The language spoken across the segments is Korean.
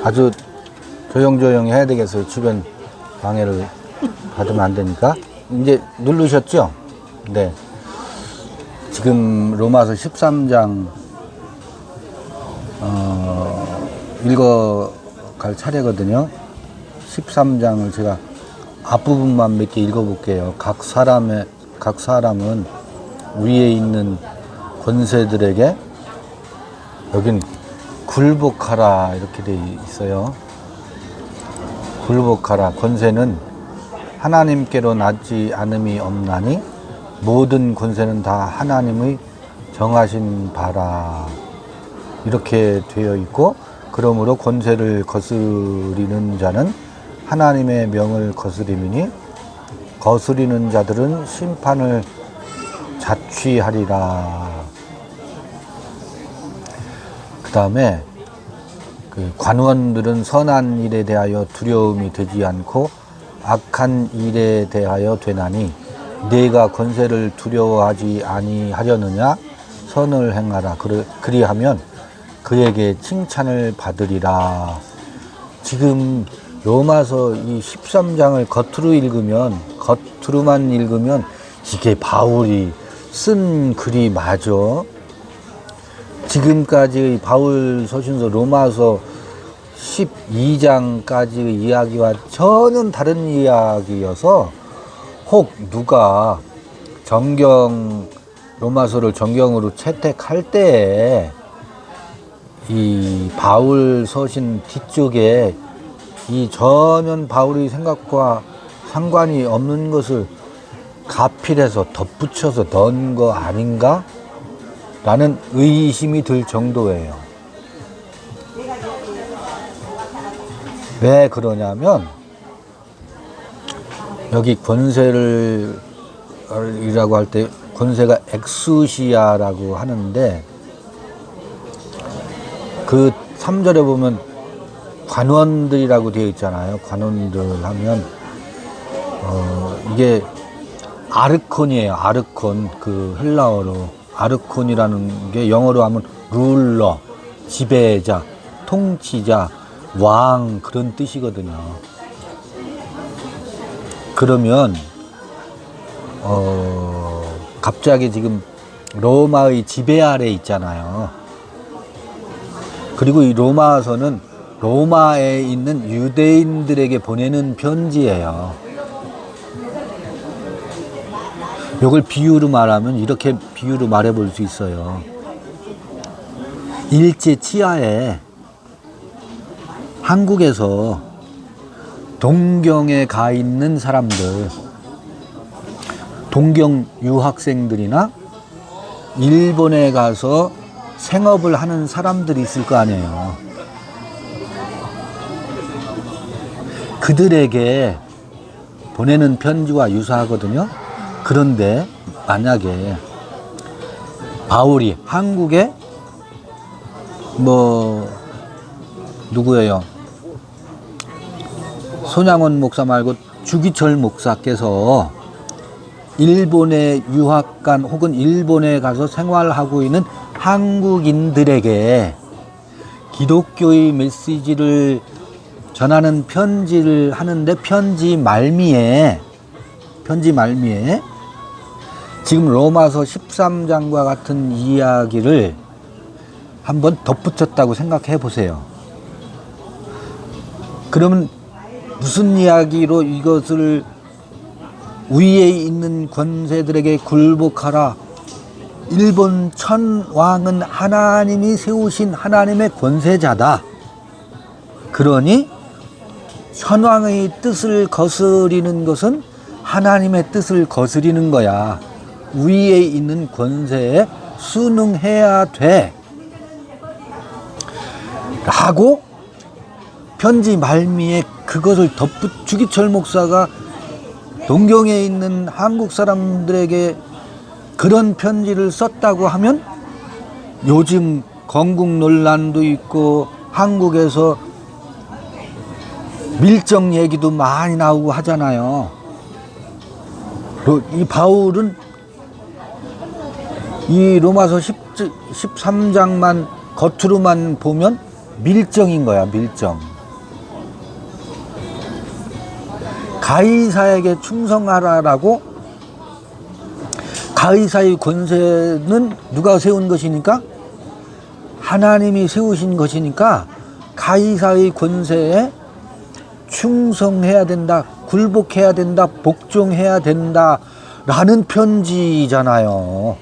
아주 조용조용히 해야 되겠어요. 주변 방해를 받으면 안 되니까. 이제 누르셨죠? 네. 지금 로마서 13장 읽어갈 차례거든요. 13장을 제가 앞부분만 몇 개 읽어볼게요. 각 사람은 위에 있는 권세들에게, 여긴 굴복하라 이렇게 돼 있어요. 굴복하라. 권세는 하나님께로 낮지 않음이 없나니 모든 권세는 다 하나님의 정하신 바라 이렇게 되어 있고, 그러므로 권세를 거스리는 자는 하나님의 명을 거스림이니 거스리는 자들은 심판을 자취하리라. 그 다음에 그 관원들은 선한 일에 대하여 두려움이 되지 않고 악한 일에 대하여 되나니 네가 권세를 두려워하지 아니하려느냐. 선을 행하라. 그리하면 그에게 칭찬을 받으리라. 지금 로마서 이 13장을 겉으로만 읽으면 이게 바울이 쓴 글이 맞아. 지금까지 바울 서신서 로마서 12장까지의 이야기와 전혀 다른 이야기여서, 혹 누가 로마서를 정경으로 채택할 때에 이 바울 서신 뒤쪽에 이 전혀 바울의 생각과 상관이 없는 것을 가필해서 덧붙여서 넣은 거 아닌가? 라는 의심이 들 정도예요. 왜 그러냐면, 여기 권세를 이라고 할 때 권세가 엑수시아라고 하는데, 그 3절에 보면 관원들이라고 되어 있잖아요. 관원들 하면 이게 아르콘이에요. 아르콘. 그 헬라어로 아르콘이라는 게 영어로 하면 룰러, 지배자, 통치자, 왕, 그런 뜻이거든요. 그러면 갑자기 지금 로마의 지배 아래 있잖아요. 그리고 이 로마서는 로마에 있는 유대인들에게 보내는 편지예요. 이걸 비유로 말하면 이렇게 비유로 말해 볼 수 있어요. 일제 치하에 한국에서 동경에 가 있는 사람들, 동경 유학생들이나 일본에 가서 생업을 하는 사람들이 있을 거 아니에요. 그들에게 보내는 편지와 유사하거든요. 그런데 만약에 바울이 한국에 누구예요? 손양원 목사 말고 주기철 목사께서 일본에 유학 간 혹은 일본에 가서 생활하고 있는 한국인들에게 기독교의 메시지를 전하는 편지를 하는데, 편지 말미에 지금 로마서 13장과 같은 이야기를 한번 덧붙였다고 생각해 보세요. 그러면 무슨 이야기로 이것을 위에 있는 권세들에게 굴복하라. 일본 천왕은 하나님이 세우신 하나님의 권세자다. 그러니 천왕의 뜻을 거스리는 것은 하나님의 뜻을 거스리는 거야. 위에 있는 권세에 순응해야 돼. 하고 편지 말미에 그것을 주기철 목사가 동경에 있는 한국 사람들에게 그런 편지를 썼다고 하면, 요즘 건국 논란도 있고 한국에서 밀정 얘기도 많이 나오고 하잖아요. 이 바울은 이 로마서 13장만 겉으로만 보면 밀정인 거야, 밀정. 가이사에게 충성하라라고. 가이사의 권세는 누가 세운 것이니까? 하나님이 세우신 것이니까 가이사의 권세에 충성해야 된다, 굴복해야 된다, 복종해야 된다 라는 편지잖아요.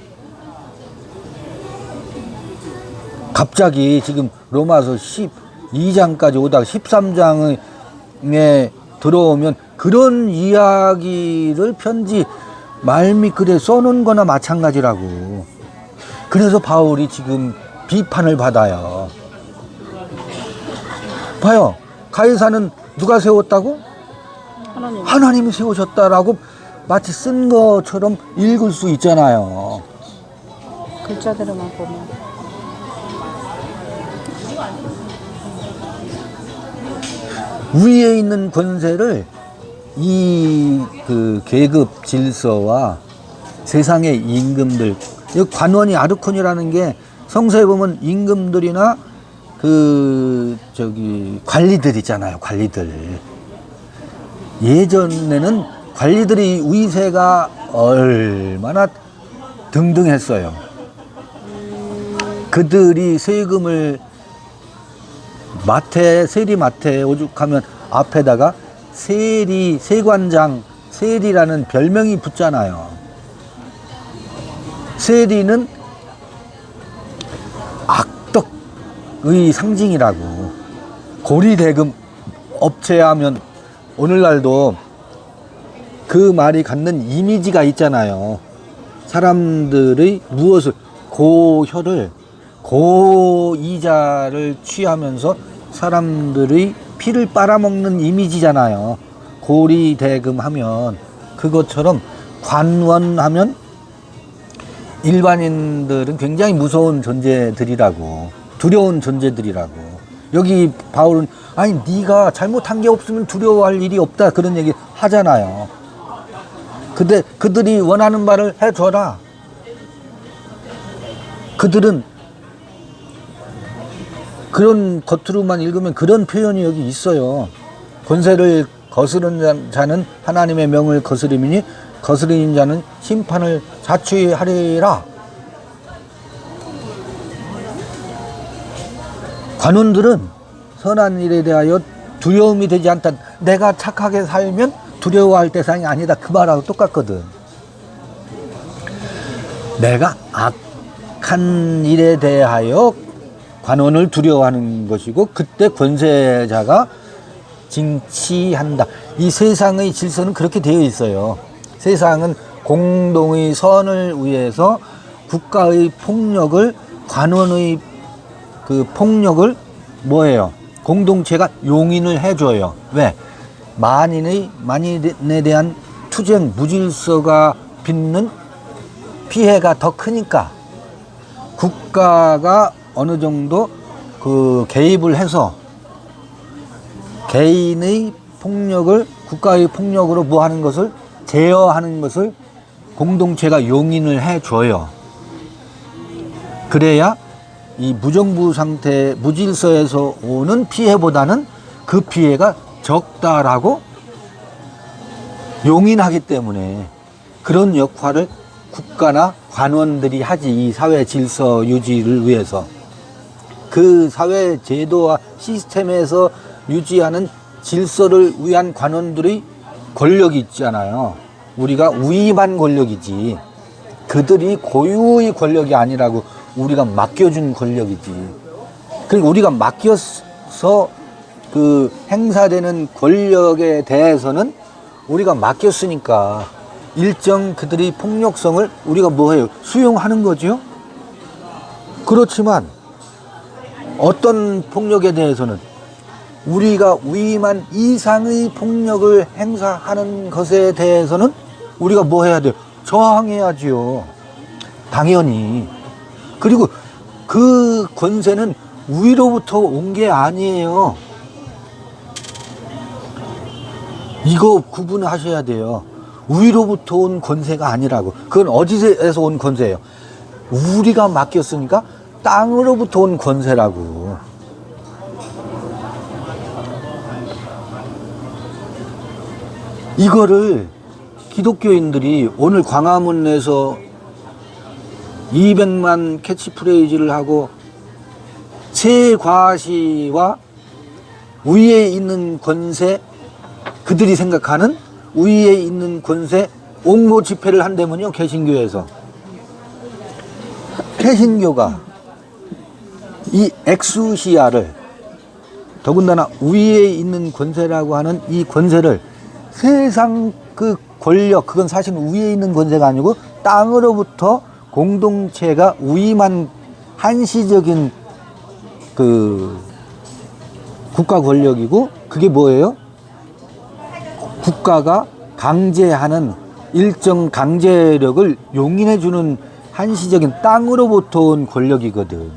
갑자기 지금 로마서 12장까지 오다가 13장에 들어오면 그런 이야기를 편지 말미글에 써놓은 거나 마찬가지라고. 그래서 바울이 지금 비판을 받아요. 봐요. 가이사는 누가 세웠다고? 하나님이 세우셨다라고 마치 쓴 것처럼 읽을 수 있잖아요. 글자대로만 보면. 위에 있는 권세를 이 그 계급 질서와 세상의 임금들, 관원이 아르콘이라는 게 성서에 보면 임금들이나 관리들 있잖아요. 관리들. 예전에는 관리들의 위세가 얼마나 등등했어요. 그들이 세금을 세리마트에 오죽하면 앞에다가 세관장, 세리라는 별명이 붙잖아요. 세리는 악덕의 상징이라고. 고리대금 업체 하면 오늘날도 그 말이 갖는 이미지가 있잖아요. 사람들의 무엇을, 고이자를 취하면서 사람들의 피를 빨아먹는 이미지잖아요. 고리대금 하면. 그것처럼 관원 하면 일반인들은 굉장히 무서운 존재들이라고, 두려운 존재들이라고. 여기 바울은 아니 네가 잘못한 게 없으면 두려워할 일이 없다 그런 얘기 하잖아요. 근데 그들이 원하는 말을 해줘라. 그들은 그런 겉으로만 읽으면 그런 표현이 여기 있어요. 권세를 거스르는 자는 하나님의 명을 거스림이니 거스르는 자는 심판을 자취하리라. 관원들은 선한 일에 대하여 두려움이 되지 않다. 내가 착하게 살면 두려워할 대상이 아니다. 그 말하고 똑같거든. 내가 악한 일에 대하여 관원을 두려워하는 것이고 그때 권세자가 징치한다. 이 세상의 질서는 그렇게 되어 있어요. 세상은 공동의 선을 위해서 국가의 폭력을, 관원의 그 폭력을 뭐예요? 공동체가 용인을 해줘요. 왜? 만인에 대한 투쟁, 무질서가 빚는 피해가 더 크니까 국가가 어느 정도 그 개입을 해서 개인의 폭력을 국가의 폭력으로 뭐 하는 것을 제어하는 것을 공동체가 용인을 해줘요. 그래야 이 무정부 상태, 무질서에서 오는 피해보다는 그 피해가 적다라고 용인하기 때문에 그런 역할을 국가나 관원들이 하지. 이 사회 질서 유지를 위해서. 그 사회 제도와 시스템에서 유지하는 질서를 위한 관원들의 권력이 있잖아요. 우리가 위임한 권력이지. 그들이 고유의 권력이 아니라고 우리가 맡겨준 권력이지. 그러니까 우리가 맡겨서 그 행사되는 권력에 대해서는 우리가 맡겼으니까 일정 그들의 폭력성을 우리가 뭐해요? 수용하는 거죠. 그렇지만 어떤 폭력에 대해서는 우리가 위임한 이상의 폭력을 행사하는 것에 대해서는 우리가 뭐 해야 돼요? 저항해야지요. 당연히. 그리고 그 권세는 위로부터 온 게 아니에요. 이거 구분하셔야 돼요. 위로부터 온 권세가 아니라고. 그건 어디에서 온 권세예요? 우리가 맡겼으니까 땅으로부터 온 권세라고. 이거를 기독교인들이 오늘 광화문에서 200만 캐치프레이즈를 하고 최과시와 위에 있는 권세, 그들이 생각하는 위에 있는 권세 옹호 집회를 한다면요, 개신교에서. 개신교가 이 엑수시아를, 더군다나 위에 있는 권세라고 하는 이 권세를, 세상 그 권력, 그건 사실 위에 있는 권세가 아니고 땅으로부터 공동체가 위임한 한시적인 그 국가 권력이고, 그게 뭐예요? 국가가 강제하는 일정 강제력을 용인해주는 한시적인 땅으로부터 온 권력이거든.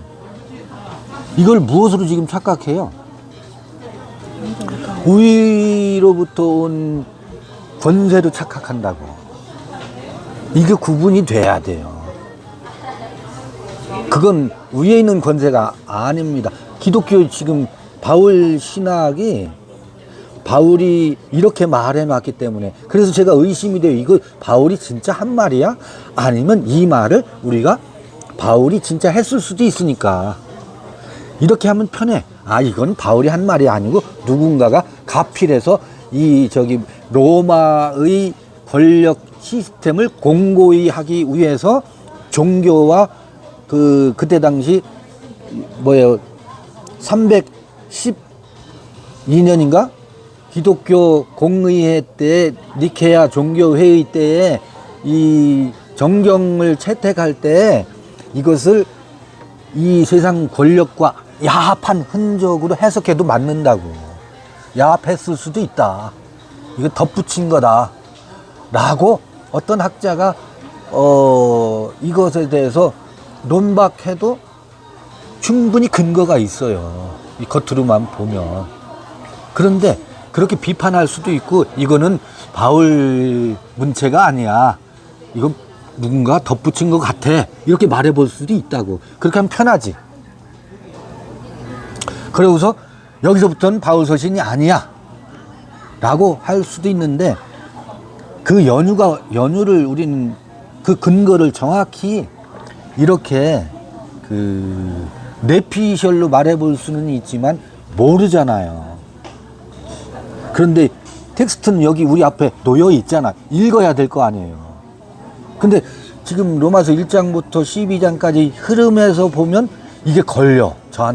이걸 무엇으로 지금 착각해요? 위로부터 온 권세로 착각한다고. 이게 구분이 돼야 돼요. 그건 위에 있는 권세가 아닙니다. 기독교 지금 바울 신학이, 바울이 이렇게 말해놨기 때문에, 그래서 제가 의심이 돼요. 이거 바울이 진짜 한 말이야? 아니면 이 말을 우리가 바울이 진짜 했을 수도 있으니까 이렇게 하면 편해. 아, 이건 바울이 한 말이 아니고 누군가가 가필해서 이 로마의 권력 시스템을 공고히 하기 위해서 종교와 그때 당시 뭐예요, 312년인가 기독교 공의회 때, 니케아 종교회의 때에 이 정경을 채택할 때 이것을 이 세상 권력과 야합한 흔적으로 해석해도 맞는다고. 야합했을 수도 있다, 이거 덧붙인 거다 라고 어떤 학자가 이것에 대해서 논박해도 충분히 근거가 있어요, 이 겉으로만 보면. 그런데 그렇게 비판할 수도 있고, 이거는 바울 문체가 아니야, 이건 누군가 덧붙인 것 같아, 이렇게 말해볼 수도 있다고. 그렇게 하면 편하지. 그러고서 여기서부터는 바울 서신이 아니야 라고 할 수도 있는데, 그 연유를 우리는 그 근거를 정확히 이렇게 내피셜로 말해볼 수는 있지만 모르잖아요. 그런데 텍스트는 여기 우리 앞에 놓여 있잖아. 읽어야 될 거 아니에요. 근데 지금 로마서 1장부터 12장까지 흐름에서 보면 이게 걸려. 저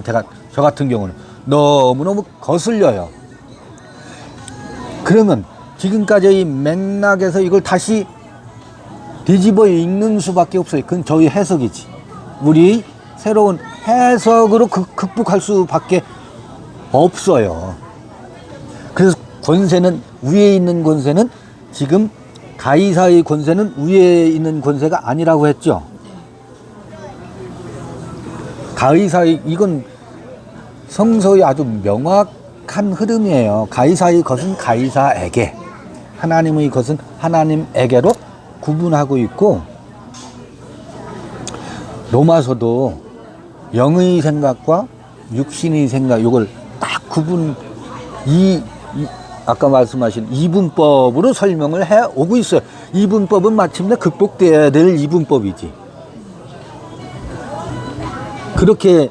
같은 경우는 너무너무 거슬려요. 그러면 지금까지의 맥락에서 이걸 다시 뒤집어 읽는 수밖에 없어요. 그건 저희 해석이지. 우리 새로운 해석으로 극복할 수밖에 없어요. 그래서 권세는, 위에 있는 권세는, 지금 가이사의 권세는 위에 있는 권세가 아니라고 했죠. 가이사의, 이건 성서의 아주 명확한 흐름이에요. 가이사의 것은 가이사에게, 하나님의 것은 하나님에게로 구분하고 있고, 로마서도 영의 생각과 육신의 생각, 이걸 딱 아까 말씀하신 이분법으로 설명을 해 오고 있어요. 이분법은 마침내 극복돼야 될 이분법이지. 그렇게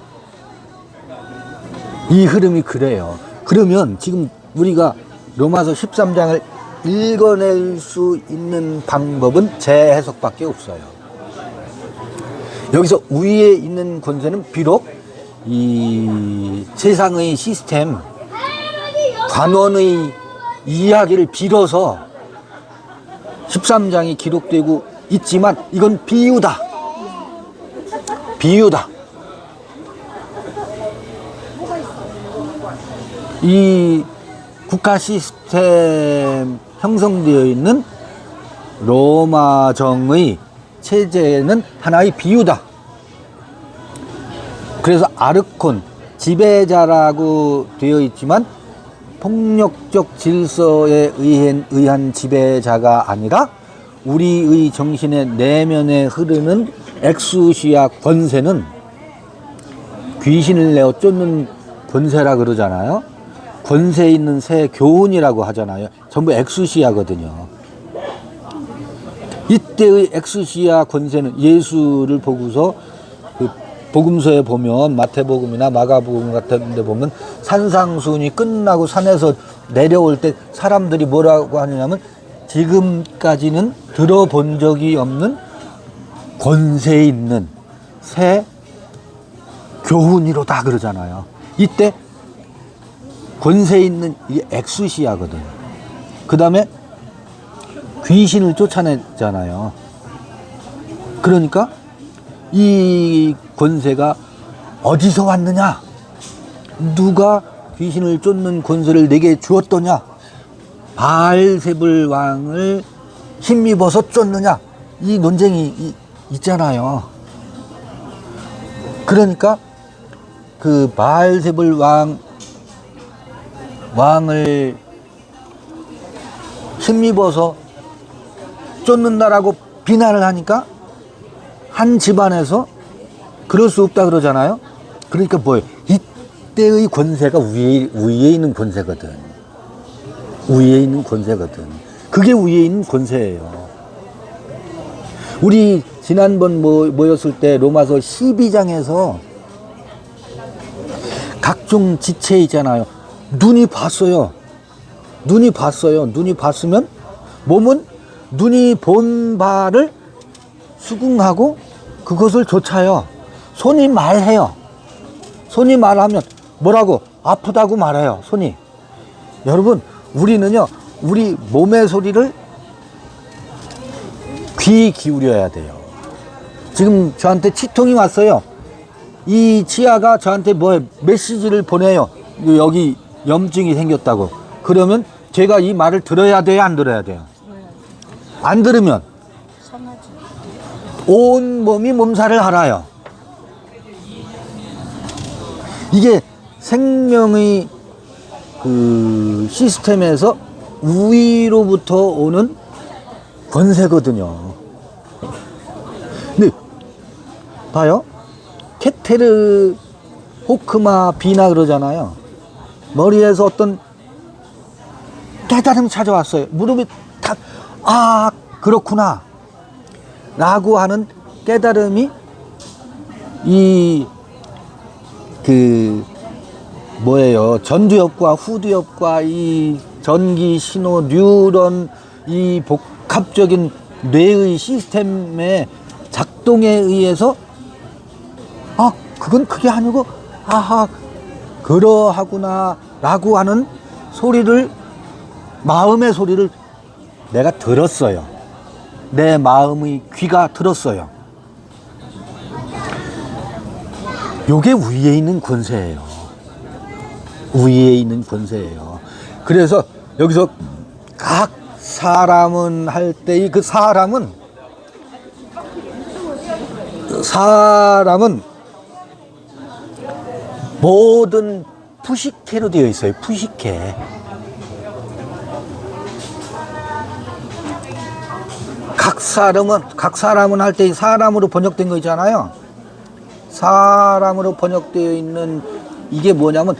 이 흐름이 그래요. 그러면 지금 우리가 로마서 13장을 읽어낼 수 있는 방법은 제 해석밖에 없어요. 여기서 위에 있는 권세는 비록 이 세상의 시스템, 관원의 이야기를 빌어서 13장이 기록되고 있지만, 이건 비유다. 비유다. 이 국가 시스템 형성되어 있는 로마정의 체제는 하나의 비유다. 그래서 아르콘, 지배자라고 되어 있지만 폭력적 질서에 의한 지배자가 아니라 우리의 정신의 내면에 흐르는 엑수시아 권세는 귀신을 내어 쫓는 권세라 그러잖아요. 권세 있는 새 교훈이라고 하잖아요. 전부 엑수시아거든요. 이때의 엑수시아 권세는 예수를 보고서 그 복음서에 보면 마태복음이나 마가복음 같은 데 보면 산상수훈이 끝나고 산에서 내려올 때 사람들이 뭐라고 하느냐면 지금까지는 들어본 적이 없는 권세 있는 새 교훈이로다 그러잖아요. 이때 권세 있는 이 엑수시아거든. 그 다음에 귀신을 쫓아내잖아요. 그러니까 이 권세가 어디서 왔느냐? 누가 귀신을 쫓는 권세를 내게 주었더냐? 바알세불 왕을 힘입어서 쫓느냐? 이 논쟁이 있잖아요. 그러니까 그 바알세불 왕을 힘입어서 쫓는다라고 비난을 하니까 한 집안에서 그럴 수 없다 그러잖아요. 그러니까 뭐예요? 이때의 권세가 위에 있는 권세거든. 위에 있는 권세거든. 그게 위에 있는 권세예요. 우리 지난번 모였을 때 로마서 12장에서 각종 지체 있잖아요. 눈이 봤어요. 눈이 봤으면 몸은 눈이 본 바를 수긍하고 그것을 좇아요. 손이 말해요. 손이 말하면 뭐라고? 아프다고 말해요. 손이. 여러분, 우리는요, 우리 몸의 소리를 귀 기울여야 돼요. 지금 저한테 치통이 왔어요. 이 치아가 저한테 메시지를 보내요. 여기 염증이 생겼다고. 그러면 제가 이 말을 들어야 돼요, 안 들어야 돼요? 안 들으면 온 몸이 몸살을 앓아요. 이게 생명의 그 시스템에서 위로부터 오는 권세거든요. 근데 봐요. 케테르 호크마 비나 그러잖아요. 머리에서 어떤 깨달음이 찾아왔어요. 무릎이 탁, 아, 그렇구나 라고 하는 깨달음이 전두엽과 후두엽과 이 전기 신호 뉴런 이 복합적인 뇌의 시스템의 작동에 의해서 그건 그게 아니고 아하 그러하구나 라고 하는 소리를, 마음의 소리를 내가 들었어요. 내 마음의 귀가 들었어요. 요게 위에 있는 권세예요. 위에 있는 권세예요. 그래서 여기서 각 사람은 할 때의 그 사람은 모든 푸시케로 되어 있어요. 푸시케. 각 사람은 할 때 사람으로 번역된 거 있잖아요. 사람으로 번역되어 있는 이게 뭐냐면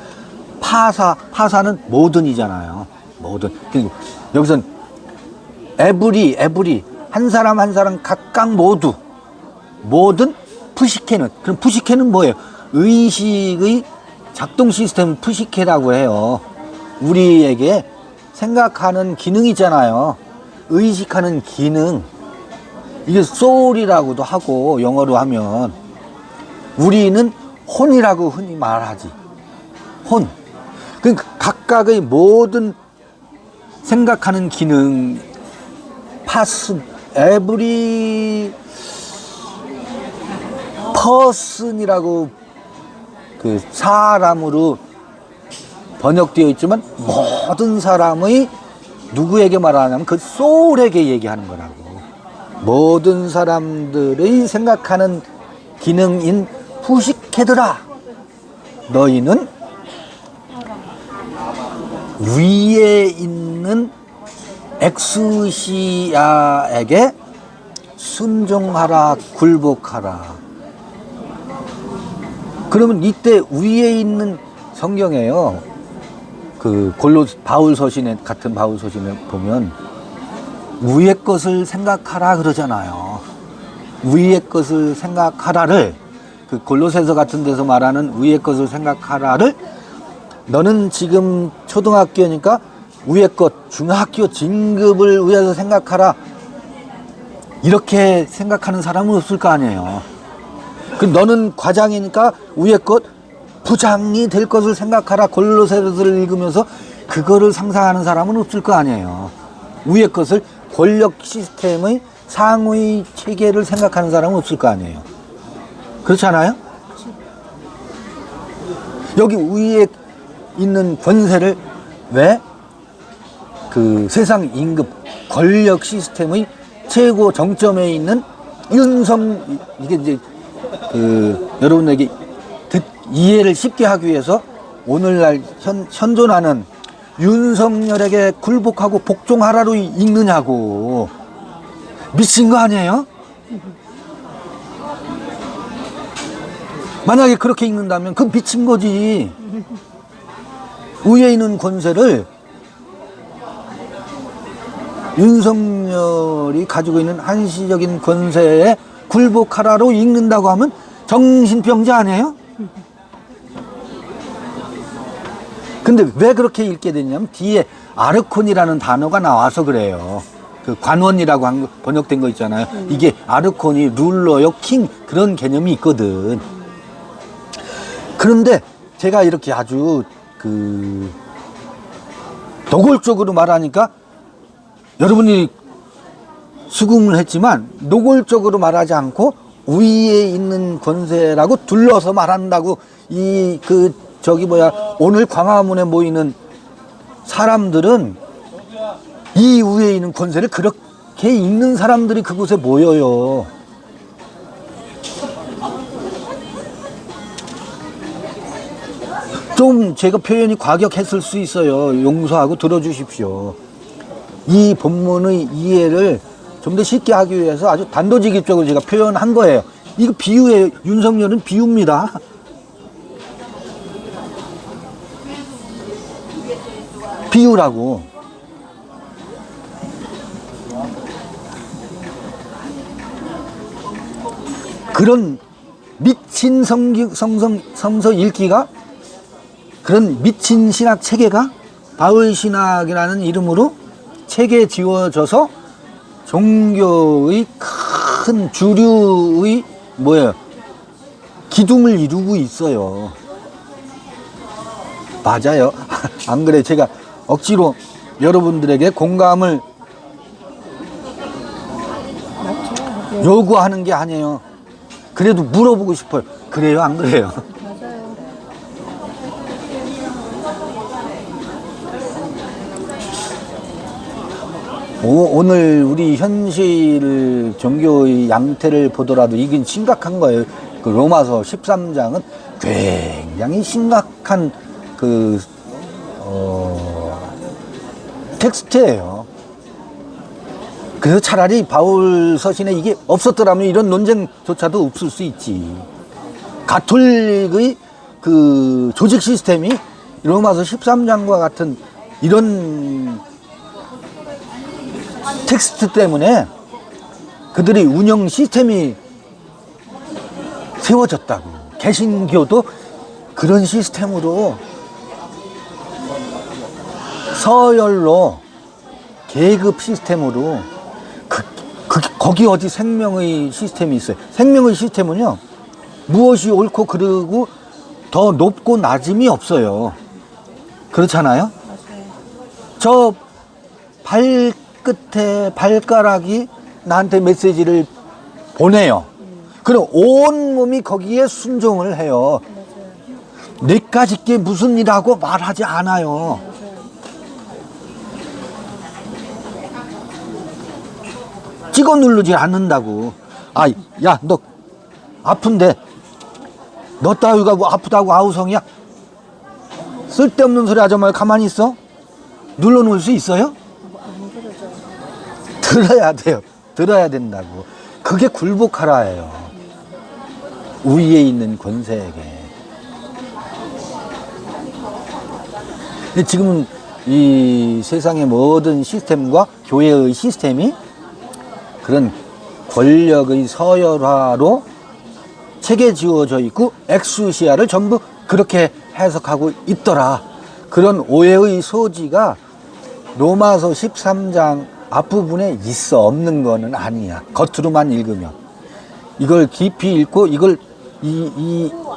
파사는 모든이잖아요. 모든. 그리고 여기선 에브리 한 사람 각각 모든 푸시케는, 그럼 푸시케는 뭐예요? 의식의 작동 시스템 푸시케라고 해요. 우리에게 생각하는 기능 있잖아요. 의식하는 기능. 이게 소울이라고도 하고 영어로 하면 우리는 혼이라고 흔히 말하지. 혼. 그러니까 각각의 모든 생각하는 기능, 에브리 퍼슨이라고 그 사람으로 번역되어 있지만 모든 사람의 누구에게 말하냐면 그 소울에게 얘기하는 거라고. 모든 사람들의 생각하는 기능인 푸시케들아, 너희는 위에 있는 엑수시아에게 순종하라, 굴복하라. 그러면 이때 위에 있는 성경에요. 그 바울 서신에 같은 바울 서신에 보면 위의 것을 생각하라 그러잖아요. 위의 것을 생각하라를 그 골로새서 같은 데서 말하는 위의 것을 생각하라를 너는 지금 초등학교니까 위의 것, 중학교 진급을 위해서 생각하라. 이렇게 생각하는 사람은 없을 거 아니에요. 그 너는 과장이니까 위의 것, 부장이 될 것을 생각하라. 골로새서를 읽으면서 그거를 상상하는 사람은 없을 거 아니에요. 위의 것을 권력 시스템의 상위 체계를 생각하는 사람은 없을 거 아니에요. 그렇지 않아요? 여기 위에 있는 권세를 왜 그 세상 임금 권력 시스템의 최고 정점에 있는 이게 이제 그 여러분에게 이해를 쉽게 하기 위해서 오늘날 현존하는 윤석열에게 굴복하고 복종하라로 읽느냐고. 미친 거 아니에요? 만약에 그렇게 읽는다면 그건 미친 거지. 위에 있는 권세를 윤석열이 가지고 있는 한시적인 권세에 굴복하라로 읽는다고 하면 정신병자 아니에요? 근데 왜 그렇게 읽게 됐냐면 뒤에 아르콘이라는 단어가 나와서 그래요. 그 관원이라고 번역된 거 있잖아요. 이게 아르콘이 룰러요, 킹 그런 개념이 있거든. 그런데 제가 이렇게 아주 그 노골적으로 말하니까 여러분이 수긍을 했지만 노골적으로 말하지 않고 위에 있는 권세라고 둘러서 말한다고 오늘 광화문에 모이는 사람들은 이 위에 있는 권세를 그렇게 읽는 사람들이 그곳에 모여요. 좀 제가 표현이 과격했을 수 있어요. 용서하고 들어주십시오. 이 본문의 이해를 좀 더 쉽게 하기 위해서 아주 단도직입적으로 제가 표현한 거예요. 이거 비유예요. 윤석열은 비유입니다. 비유라고. 그런 미친 성서 읽기가, 그런 미친 신학 체계가 바울 신학이라는 이름으로 체계 지워져서 종교의 큰 주류의 기둥을 이루고 있어요. 맞아요. 안 그래? 제가 억지로 여러분들에게 공감을 요구하는 게 아니에요. 그래도 물어보고 싶어요. 그래요? 안 그래요? 맞아요. 오늘 우리 현실 종교의 양태를 보더라도 이게 심각한 거예요. 그 로마서 13장은 굉장히 심각한 텍스트예요. 그래서 차라리 바울 서신에 이게 없었더라면 이런 논쟁조차도 없을 수 있지. 가톨릭의 그 조직 시스템이 로마서 13장과 같은 이런 텍스트 때문에 그들의 운영 시스템이 세워졌다고. 개신교도 그런 시스템으로 서열로 계급 시스템으로 거기 어디 생명의 시스템이 있어요. 생명의 시스템은요, 무엇이 옳고 그르고 더 높고 낮음이 없어요. 그렇잖아요? 저 발끝에 발가락이 나한테 메시지를 보내요. 그럼 온 몸이 거기에 순종을 해요. 내까짓 게 무슨 일하고 말하지 않아요. 찍어 누르지 않는다고. 야, 너 아픈데 너 따위가 뭐 아프다고 아우성이야? 쓸데없는 소리 하지 말고 가만히 있어. 눌러놓을 수 있어요? 들어야 돼요. 들어야 된다고. 그게 굴복하라예요. 위에 있는 권세에게. 근데 지금은 이 세상의 모든 시스템과 교회의 시스템이 그런 권력의 서열화로 체계지어져 있고 엑수시아를 전부 그렇게 해석하고 있더라. 그런 오해의 소지가 로마서 13장 앞부분에 있어. 없는 거는 아니야. 겉으로만 읽으면. 이걸 깊이 읽고 이걸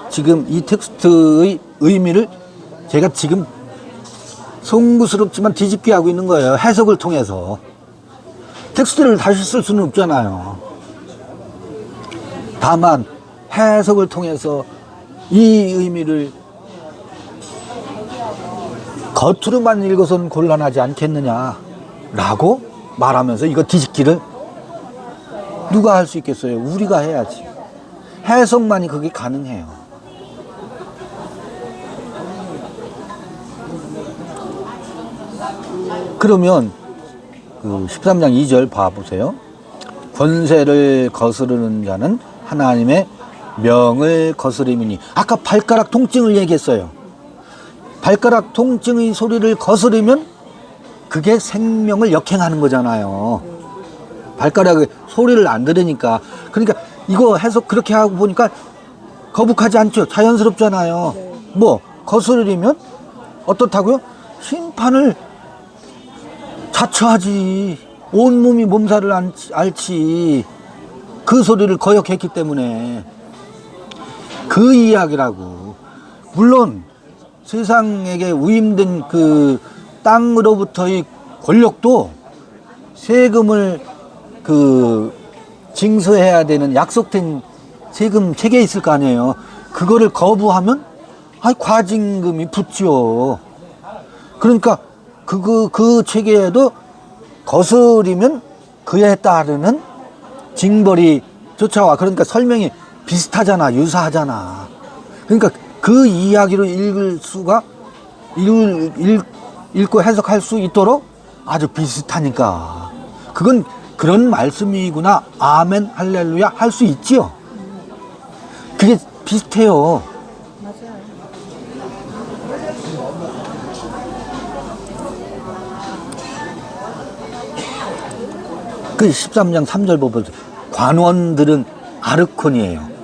지금 이 텍스트의 의미를 제가 지금 송구스럽지만 뒤집게 하고 있는 거예요. 해석을 통해서. 텍스트를 다시 쓸 수는 없잖아요. 다만 해석을 통해서 이 의미를 겉으로만 읽어서는 곤란하지 않겠느냐라고 말하면서 이거 뒤집기를 누가 할 수 있겠어요? 우리가 해야지. 해석만이 그게 가능해요. 그러면 그 13장 2절 봐보세요. 권세를 거스르는 자는 하나님의 명을 거스림이니. 아까 발가락 통증을 얘기했어요. 발가락 통증의 소리를 거스르면 그게 생명을 역행하는 거잖아요. 발가락의 소리를 안 들으니까. 그러니까 이거 해석 그렇게 하고 보니까 거북하지 않죠. 자연스럽잖아요. 뭐 거스르면 어떻다고요? 심판을 자처하지. 온몸이 몸살을 앓지. 그 소리를 거역했기 때문에. 그 이야기라고. 물론 세상에게 위임된 그 땅으로부터의 권력도 세금을 징수해야 되는 약속된 세금 체계에 있을 거 아니에요. 그거를 거부하면 과징금이 붙죠. 그러니까 그 체계에도 거스리면 그에 따르는 징벌이 쫓아와. 그러니까 설명이 비슷하잖아. 유사하잖아. 그러니까 그 이야기로 읽고 해석할 수 있도록 아주 비슷하니까. 그건 그런 말씀이구나. 아멘, 할렐루야 할 수 있지요. 그게 비슷해요. 맞아요. 그 13장 3절 보면 관원들은 아르콘이에요.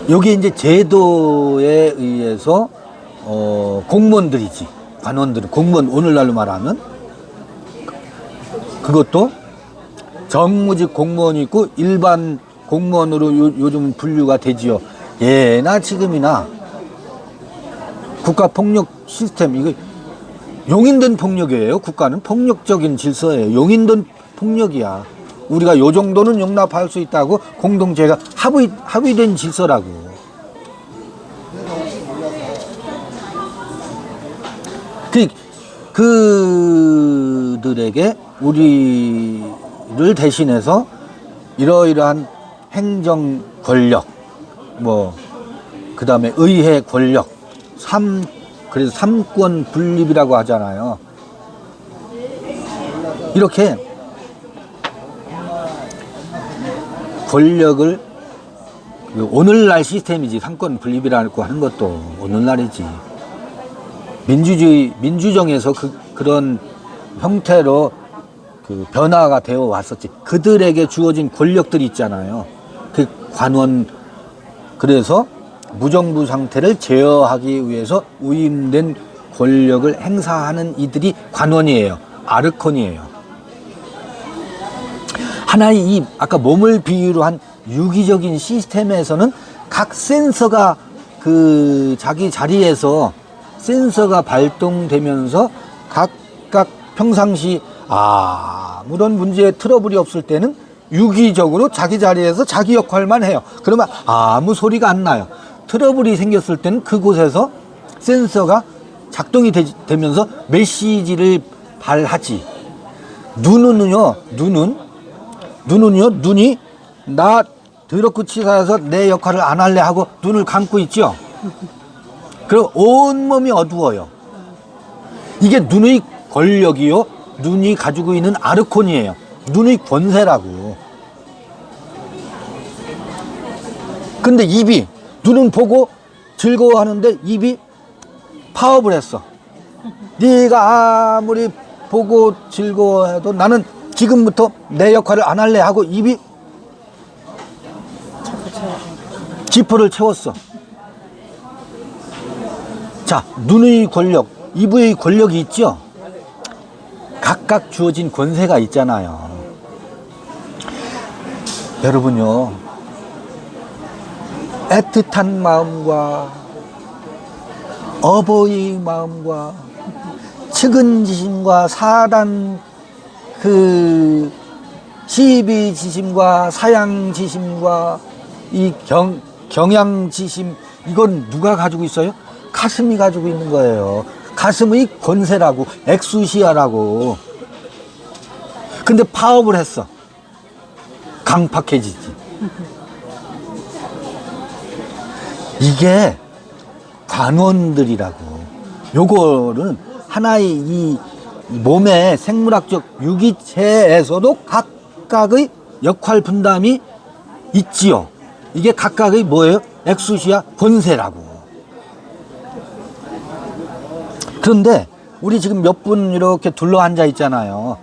여기 이제 제도에 의해서 공무원들이지. 관원들은 공무원, 오늘날로 말하면 그것도 정무직 공무원이 있고 일반 공무원으로 요즘 분류가 되지요. 예나 지금이나 국가폭력 시스템, 이거 용인된 폭력이에요. 국가는 폭력적인 질서예요. 용인된 폭력이야. 우리가 요 정도는 용납할 수 있다고 공동체가 합의된 질서라고. 그들에게 우리를 대신해서 이러이러한 행정 권력, 그 다음에 의회 권력, 그래서 삼권 분립이라고 하잖아요. 이렇게 권력을 오늘날 시스템이지. 삼권 분립이라고 하는 것도 오늘날이지. 민주정에서 그런 형태로 변화가 되어 왔었지. 그들에게 주어진 권력들이 있잖아요. 그 관원, 그래서 무정부 상태를 제어하기 위해서 위임된 권력을 행사하는 이들이 관원이에요. 아르콘이에요. 하나의 아까 몸을 비유로 한 유기적인 시스템에서는 각 센서가 자기 자리에서 센서가 발동되면서 각각 평상시 아무런 문제에 트러블이 없을 때는 유기적으로 자기 자리에서 자기 역할만 해요. 그러면 아무 소리가 안 나요. 트러블이 생겼을 때는 그곳에서 센서가 작동이 되면서 메시지를 발하지. 눈이 나 더럽고 치사해서 내 역할을 안 할래 하고 눈을 감고 있죠. 그럼 온몸이 어두워요. 이게 눈의 권력이요. 눈이 가지고 있는 아르콘이에요. 눈의 권세라고. 근데 눈은 보고 즐거워하는데 입이 파업을 했어. 네가 아무리 보고 즐거워해도 나는 지금부터 내 역할을 안 할래 하고 입이 지퍼를 채웠어. 자, 눈의 권력, 입의 권력이 있죠. 각각 주어진 권세가 있잖아요. 여러분요, 애틋한 마음과 어버이 마음과 측은지심과 사단 그 시비지심과 사양지심과 이 경양지심, 이건 누가 가지고 있어요? 가슴이 가지고 있는 거예요. 가슴의 권세라고, 엑수시아라고. 근데 파업을 했어. 강팍해지지. 이게 관원들이라고. 요거는 하나의 이 몸의 생물학적 유기체에서도 각각의 역할 분담이 있지요. 이게 각각의 뭐예요? 엑수시아 권세라고. 그런데 우리 지금 몇 분 이렇게 둘러앉아 있잖아요.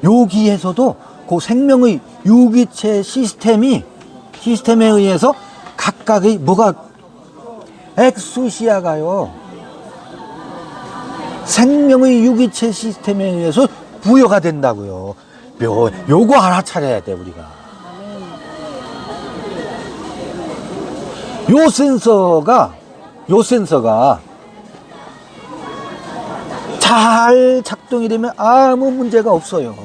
여기에서도 그 생명의 유기체 시스템에 의해서 각각의 뭐가 엑수시아가요. 생명의 유기체 시스템에 의해서 부여가 된다고요. 요거 알아차려야 돼, 우리가. 요 센서가 잘 작동이 되면 아무 문제가 없어요.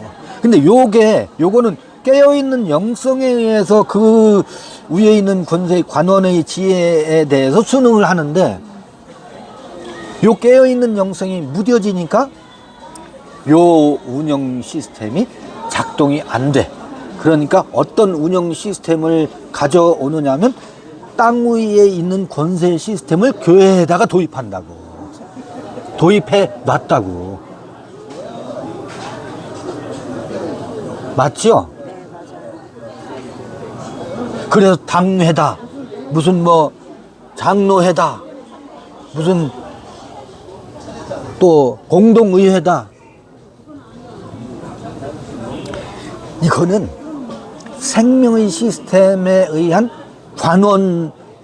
근데 요거는 깨어있는 영성에 의해서 그 위에 있는 권세의 관원의 지혜에 대해서 수능을 하는데, 요 깨어있는 영성이 무뎌지니까 요 운영 시스템이 작동이 안 돼. 그러니까 어떤 운영 시스템을 가져오느냐면 땅 위에 있는 권세 시스템을 교회에다가 도입한다고. 도입해 놨다고. 맞죠? 네, 맞아요. 그래서 당회다, 무슨 뭐 장로회다, 무슨 또 공동의회다. 이거는 생명의 시스템에 의한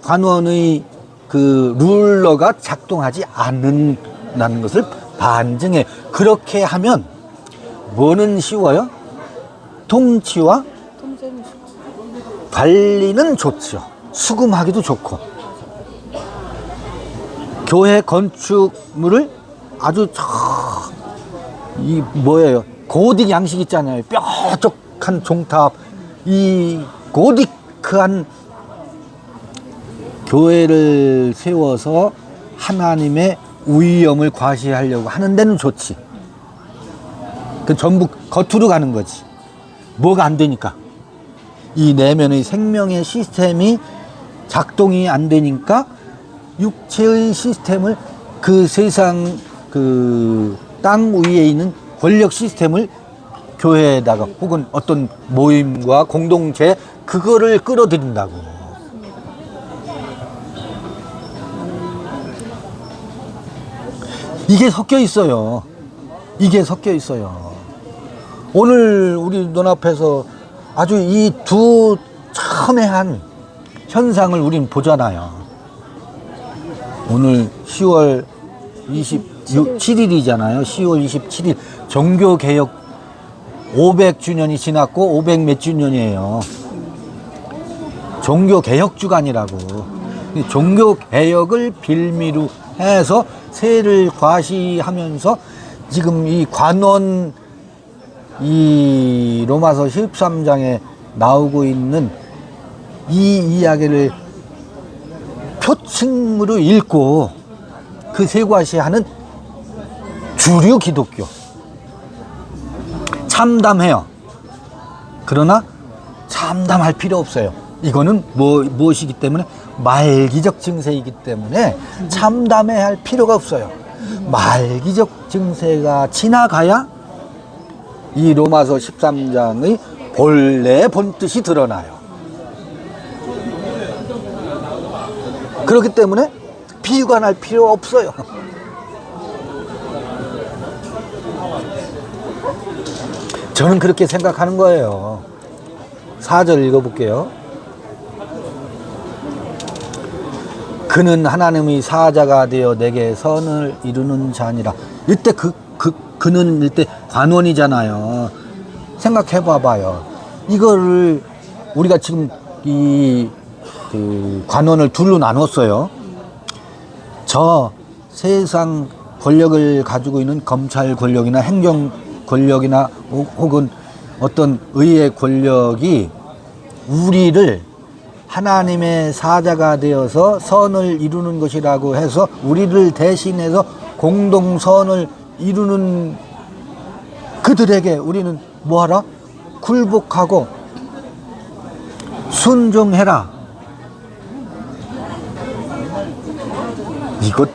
관원의 그 룰러가 작동하지 않는다는 것을 반증해. 그렇게 하면 뭐는 쉬워요? 통치와 통제는 좋죠. 관리는 좋죠. 수금하기도 좋고. 교회 건축물을 아주 이 뭐예요? 고딕 양식 있잖아요. 뾰족한 종탑, 이 고딕한 교회를 세워서 하나님의 위엄을 과시하려고 하는 데는 좋지. 그 전부 겉으로 가는 거지. 뭐가 안 되니까. 이 내면의 생명의 시스템이 작동이 안 되니까 육체의 시스템을, 그 세상 그 땅 위에 있는 권력 시스템을 교회에다가 혹은 어떤 모임과 공동체, 그거를 끌어들인다고. 이게 섞여 있어요. 이게 섞여 있어요. 오늘 우리 눈앞에서 아주 이 두 첨예한 현상을 우린 보잖아요. 오늘 10월 27일이잖아요. 10월 27일 종교개혁 500주년이 지났고 500 몇 주년이에요. 종교개혁 주간이라고. 종교개혁을 빌미로 해서 세를 과시하면서 지금 이 관원, 이 로마서 13장에 나오고 있는 이 이야기를 표층으로 읽고 그 세과시하는 주류 기독교. 참담해요. 그러나 참담할 필요 없어요. 이거는 무엇이기 때문에? 말기적 증세이기 때문에 참담해 할 필요가 없어요. 말기적 증세가 지나가야 이 로마서 13장의 본래 본뜻이 드러나요. 그렇기 때문에 비관할 필요 없어요. 저는 그렇게 생각하는 거예요. 4절 읽어볼게요. 그는 하나님의 사자가 되어 내게 선을 이루는 자니라. 이때 그는 이때 관원이잖아요. 생각해 봐봐요. 이거를 우리가 지금 그 관원을 둘로 나눴어요. 저 세상 권력을 가지고 있는 검찰 권력이나 행정 권력이나 혹은 어떤 의회 권력이 우리를 하나님의 사자가 되어서 선을 이루는 것이라고 해서 우리를 대신해서 공동선을 이루는 그들에게 우리는 뭐하라? 굴복하고 순종해라. 이것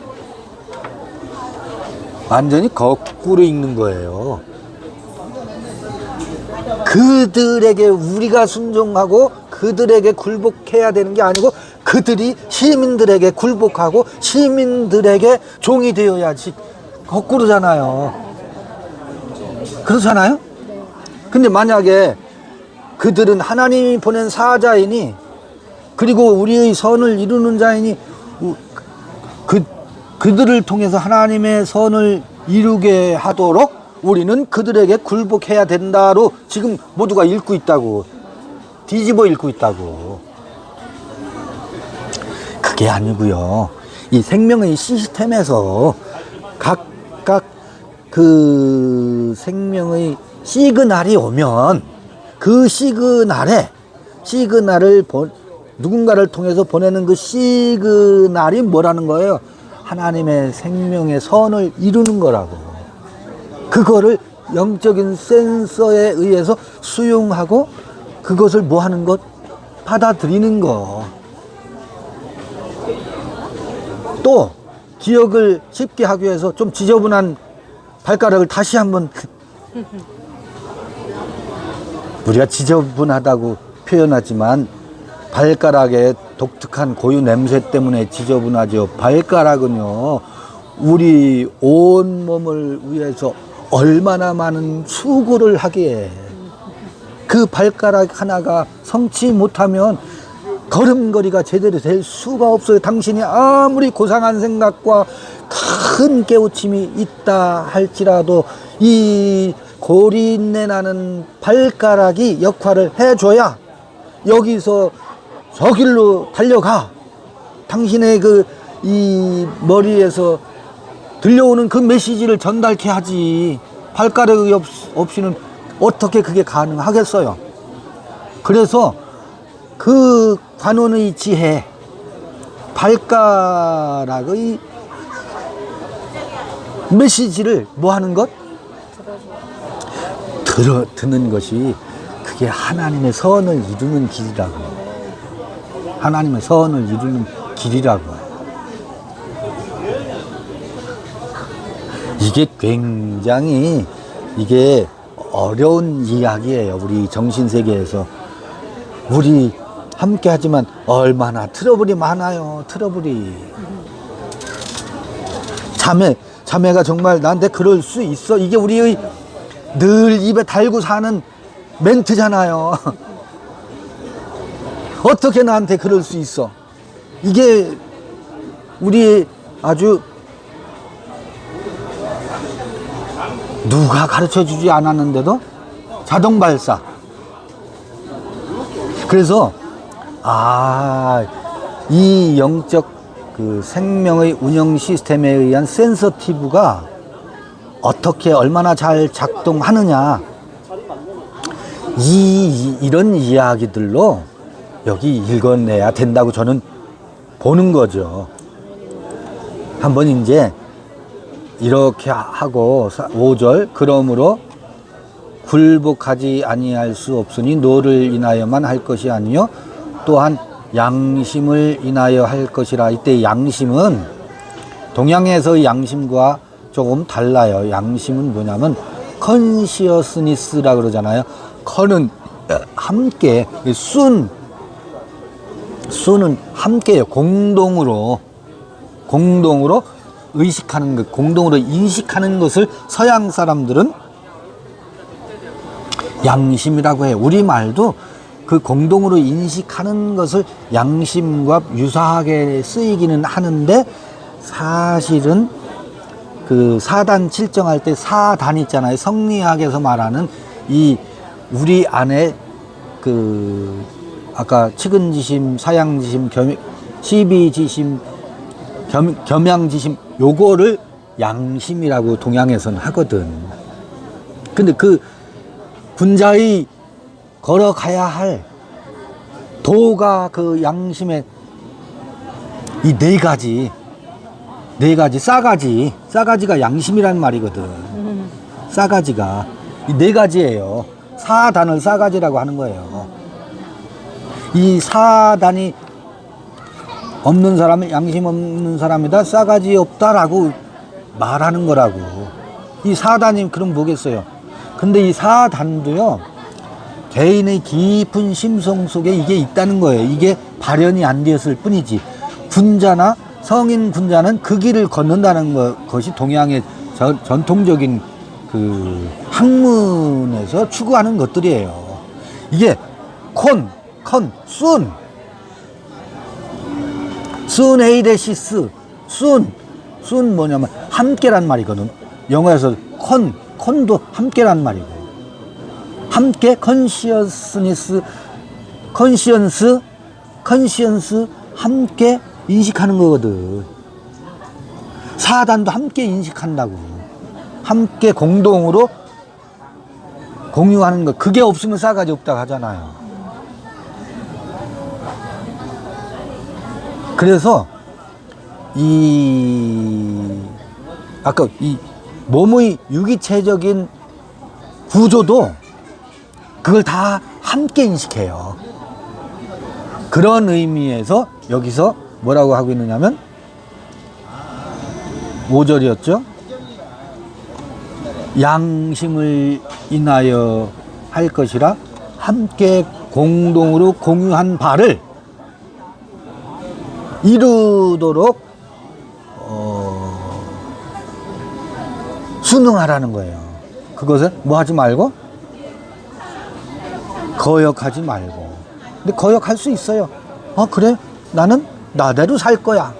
완전히 거꾸로 읽는 거예요. 그들에게 우리가 순종하고 그들에게 굴복해야 되는 게 아니고 그들이 시민들에게 굴복하고 시민들에게 종이 되어야지. 거꾸로잖아요. 그렇잖아요? 근데 만약에 그들은 하나님이 보낸 사자이니 그리고 우리의 선을 이루는 자이니 그들을 통해서 하나님의 선을 이루게 하도록 우리는 그들에게 굴복해야 된다로 지금 모두가 읽고 있다고. 뒤집어 읽고 있다고. 그게 아니고요. 이 생명의 시스템에서 각각 그 생명의 시그널이 오면 그 시그널을 누군가를 통해서 보내는 그 시그널이 뭐라는 거예요? 하나님의 생명의 선을 이루는 거라고. 그거를 영적인 센서에 의해서 수용하고 그것을 뭐 하는 것? 받아들이는 거. 또 기억을 쉽게 하기 위해서 좀 지저분한 발가락을 다시 한번 우리가 지저분하다고 표현하지만 발가락의 독특한 고유 냄새 때문에 지저분하죠. 발가락은요, 우리 온 몸을 위해서 얼마나 많은 수고를 하기에 그 발가락 하나가 성치 못하면 걸음걸이가 제대로 될 수가 없어요. 당신이 아무리 고상한 생각과 큰 깨우침이 있다 할지라도 이 고린내 나는 발가락이 역할을 해줘야 여기서 저 길로 달려가. 당신의 이 머리에서 들려오는 그 메시지를 전달케 하지. 발가락이 없이는 어떻게 그게 가능하겠어요? 그래서 그 관원의 지혜, 발가락의 메시지를 뭐 하는 것? 듣는 것이 그게 하나님의 선을 이루는 길이라고. 하나님의 선을 이루는 길이라고. 이게 굉장히 이게 어려운 이야기예요. 우리 정신세계에서. 우리 함께 하지만 얼마나 트러블이 많아요. 트러블이. 자매가 정말 나한테 그럴 수 있어. 이게 우리의 늘 입에 달고 사는 멘트잖아요. 어떻게 나한테 그럴 수 있어? 이게 우리 아주 누가 가르쳐주지 않았는데도 자동 발사. 그래서 이 영적 그 생명의 운영 시스템에 의한 센서티브가 어떻게 얼마나 잘 작동하느냐, 이런 이야기들로 여기 읽어내야 된다고 저는 보는 거죠. 한번 이제 이렇게 하고 5절 그러므로 굴복하지 아니할 수 없으니 노를 인하여만 할 것이 아니요 또한 양심을 인하여 할 것이라. 이때 양심은 동양에서 양심과 조금 달라요. 양심은 뭐냐면 컨시어스니스라 그러잖아요. 컨은 함께, 순은 함께요. 공동으로 공동으로 의식하는 것, 공동으로 인식하는 것을 서양 사람들은 양심이라고 해요. 우리말도 그 공동으로 인식하는 것을 양심과 유사하게 쓰이기는 하는데, 사실은 그 사단 칠정할 때 사단 있잖아요. 성리학에서 말하는 이 우리 안에 그 아까 측은지심, 사양지심, 시비지심, 겸양지심, 요거를 양심이라고 동양에서는 하거든. 근데 그 군자의 걸어가야 할 도가 그 양심의 이 네 가지 싸가지가 양심이라는 말이거든. 싸가지가 이 네 가지예요. 사단을 싸가지라고 하는 거예요. 이 사단이 없는 사람은 양심 없는 사람이다, 싸가지 없다라고 말하는 거라고. 이 사단이 그럼 뭐겠어요? 근데 이 사단도요, 개인의 깊은 심성 속에 이게 있다는 거예요. 이게 발현이 안 되었을 뿐이지. 군자나 성인 군자는 그 길을 걷는다는 것이 동양의 전통적인 그 학문에서 추구하는 것들이에요. 이게 순 에이데시스, 순 뭐냐면 함께란 말이거든. 영어에서 컨도 함께란 말이고, 함께 컨시언스 함께 인식하는 거거든. 사단도 함께 인식한다고. 함께 공동으로 공유하는 것. 그게 없으면 싸가지 없다고 하잖아요. 그래서 아까 이 몸의 유기체적인 구조도 그걸 다 함께 인식해요. 그런 의미에서 여기서 뭐라고 하고 있느냐면 5절이었죠. 양심을 인하여 할 것이라 함께 공동으로 공유한 바를 이루도록 순응하라는 거예요. 그것은 뭐 하지 말고? 거역하지 말고. 근데 거역할 수 있어요. 그래? 나는 나대로 살 거야.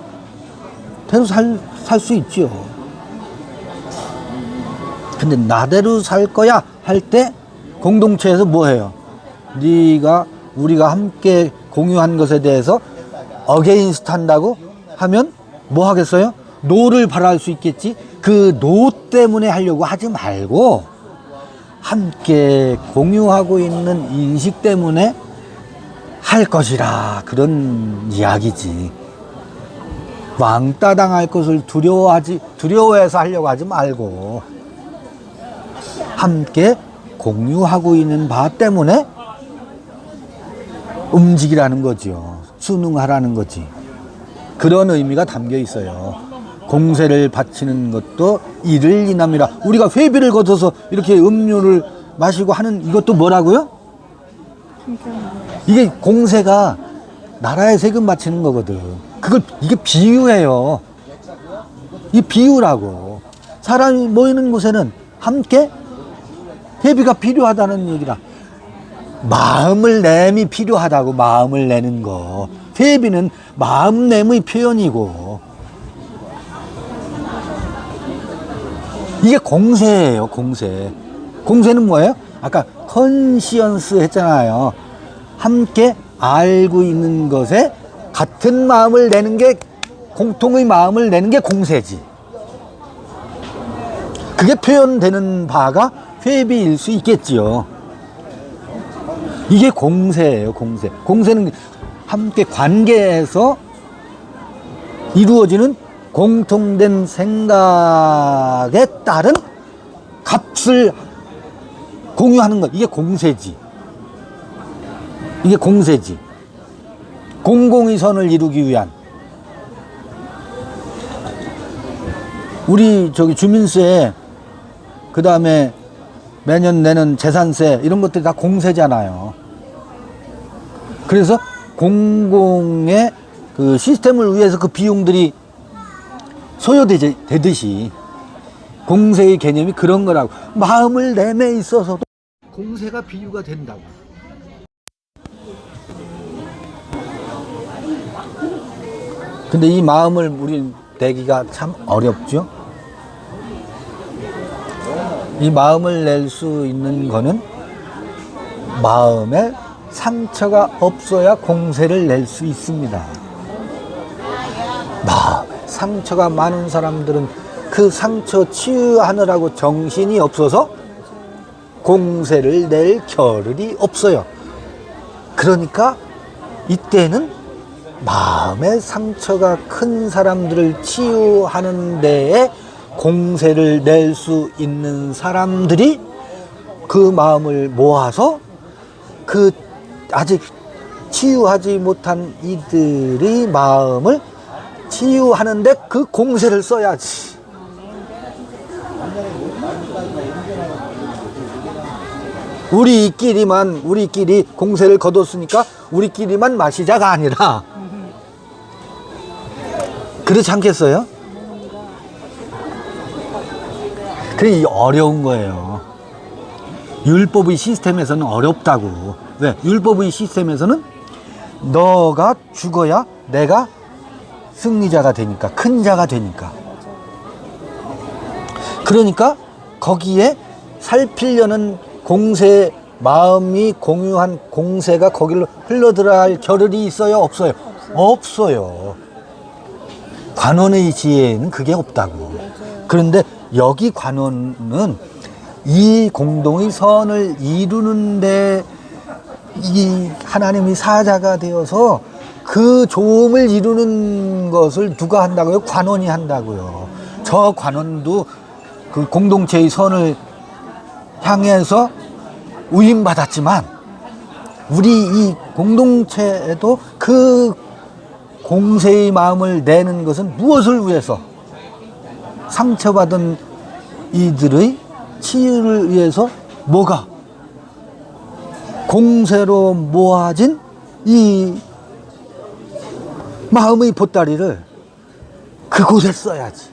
대로 살 수 있지요. 근데 나대로 살 거야 할 때 공동체에서 뭐 해요? 우리가 함께 공유한 것에 대해서 어게인스트 한다고 하면 뭐 하겠어요? 노를 발할 수 있겠지. 그 노 때문에 하려고 하지 말고 함께 공유하고 있는 인식 때문에 할 것이라, 그런 이야기지. 왕따 당할 것을 두려워해서 하려고 하지 말고 함께 공유하고 있는 바 때문에 움직이라는 거죠. 순응하라는 거지. 그런 의미가 담겨 있어요. 공세를 바치는 것도 이를 인함이라. 우리가 회비를 걷어서 이렇게 음료를 마시고 하는 이것도 뭐라고요? 이게 공세가 나라에 세금 바치는 거거든. 이게 비유예요. 이 비유라고. 사람이 모이는 곳에는 함께 회비가 필요하다는 얘기라. 마음을 내미 필요하다고. 마음을 내는 거. 회비는 마음 내의 표현이고, 이게 공세예요. 공세는 뭐예요? 아까 컨시언스 했잖아요. 함께 알고 있는 것에 같은 마음을 내는 게, 공통의 마음을 내는 게 공세지. 그게 표현되는 바가 회비일 수 있겠지요. 이게 공세예요. 공세는 함께 관계에서 이루어지는 공통된 생각에 따른 값을 공유하는 것. 이게 공세지. 공공의 선을 이루기 위한. 우리 주민세, 그 다음에 매년 내는 재산세, 이런 것들이 다 공세잖아요. 그래서 공공의 그 시스템을 위해서 그 비용들이 소요되듯이 공세의 개념이 그런 거라고. 마음을 내매 있어서도 공세가 비유가 된다고. 근데 이 마음을 우리 내기가 참 어렵죠. 이 마음을 낼 수 있는 거는 마음에 상처가 없어야 공세를 낼 수 있습니다. 마음에 상처가 많은 사람들은 그 상처 치유하느라고 정신이 없어서 공세를 낼 겨를이 없어요. 그러니까 이때는 마음의 상처가 큰 사람들을 치유하는 데에 공세를 낼 수 있는 사람들이 그 마음을 모아서 그 아직 치유하지 못한 이들의 마음을 치유하는데 그 공세를 써야지. 우리끼리 공세를 거뒀으니까 우리끼리만 마시자가 아니라, 그렇지 않겠어요? 그게 어려운 거예요. 율법의 시스템에서는 어렵다고. 왜? 율법의 시스템에서는 너가 죽어야 내가 승리자가 되니까, 큰 자가 되니까. 그러니까 거기에 살피려는 공세, 마음이 공유한 공세가 거기로 흘러들어야 할 겨를이 있어요? 없어요? 없어요. 관원의 지혜에는 그게 없다고. 그런데 여기 관원은 이 공동의 선을 이루는데 이 하나님이 사자가 되어서 그 조음을 이루는 것을 누가 한다고요? 관원이 한다고요. 저 관원도 그 공동체의 선을 향해서 우임받았지만 우리 이 공동체에도 그 공세의 마음을 내는 것은 무엇을 위해서? 상처받은 이들의 치유를 위해서. 뭐가? 공세로 모아진 이 마음의 보따리를 그곳에 써야지.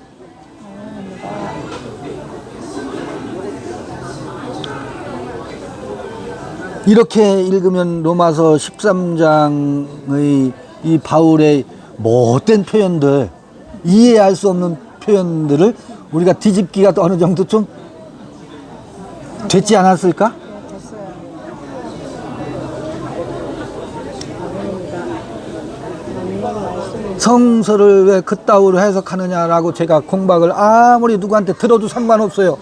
이렇게 읽으면 로마서 13장의 이 바울의 못된 표현들, 이해할 수 없는 표현들을 우리가 뒤집기가 어느 정도 좀 됐지 않았을까? 됐어요. 성서를 왜 그따위로 해석하느냐라고 제가 공박을 아무리 누구한테 들어도 상관없어요.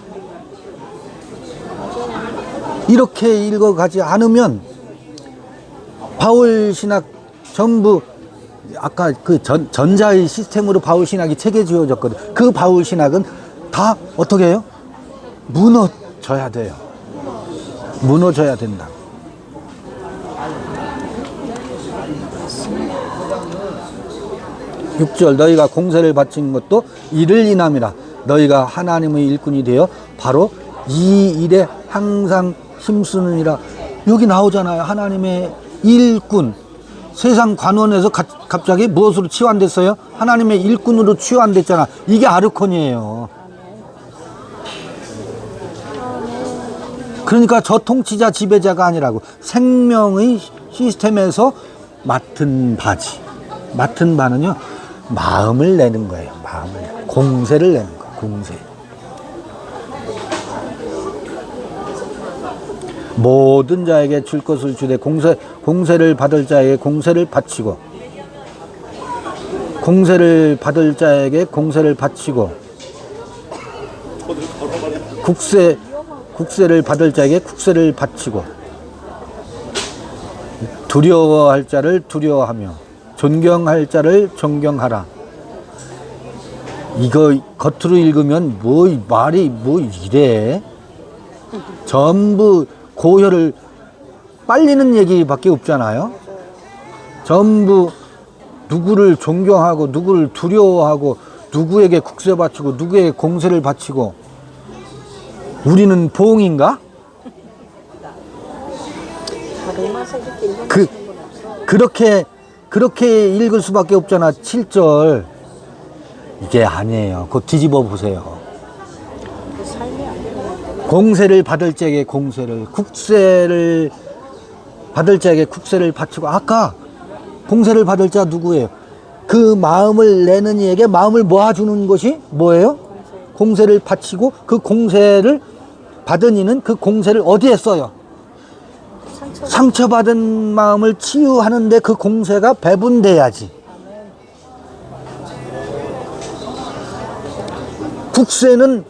이렇게 읽어가지 않으면 바울 신학 전부 아까 그 전자의 시스템으로 바울 신학이 체계지어졌거든. 그 바울 신학은 다 어떻게 해요? 무너져야 돼요. 무너져야 된다. 육 절 너희가 공세를 바친 것도 이를 인함이라. 너희가 하나님의 일꾼이 되어 바로 이 일에 항상 힘쓰느니라. 여기 나오잖아요. 하나님의 일꾼. 세상 관원에서 갑자기 무엇으로 치환됐어요? 하나님의 일꾼으로 치환됐잖아. 이게 아르콘이에요. 그러니까 저 통치자 지배자가 아니라고. 생명의 시스템에서 맡은 바지. 맡은 바는요, 마음을 내는 거예요. 마음을. 공세를 내는 거예요. 공세. 모든 자에게 줄 것을 주되 공세를 받을 자에게 공세를 바치고, 공세를 받을 자에게 공세를 바치고, 국세를 받을 자에게 국세를 바치고, 두려워할 자를 두려워하며 존경할 자를 존경하라. 이거 겉으로 읽으면 말이 이래? 전부 고혈을 빨리는 얘기밖에 없잖아요. 전부 누구를 존경하고 누구를 두려워하고 누구에게 국세 바치고 누구에게 공세를 바치고. 우리는 봉인가? 그렇게 읽을 수밖에 없잖아. 7절 이게 아니에요. 그거 뒤집어 보세요. 그 삶이 아니에요. 공세를 받을 적에 공세를, 국세를 받을 적에 국세를 바치고, 아까 공세를 받을 자 누구예요? 그 마음을 내는 이에게 마음을 모아주는 것이 뭐예요? 공세를 바치고, 그 공세를 받은 이는 그 공세를 어디에 써요? 상처받은 마음을 치유하는데 그 공세가 배분돼야지. 국세는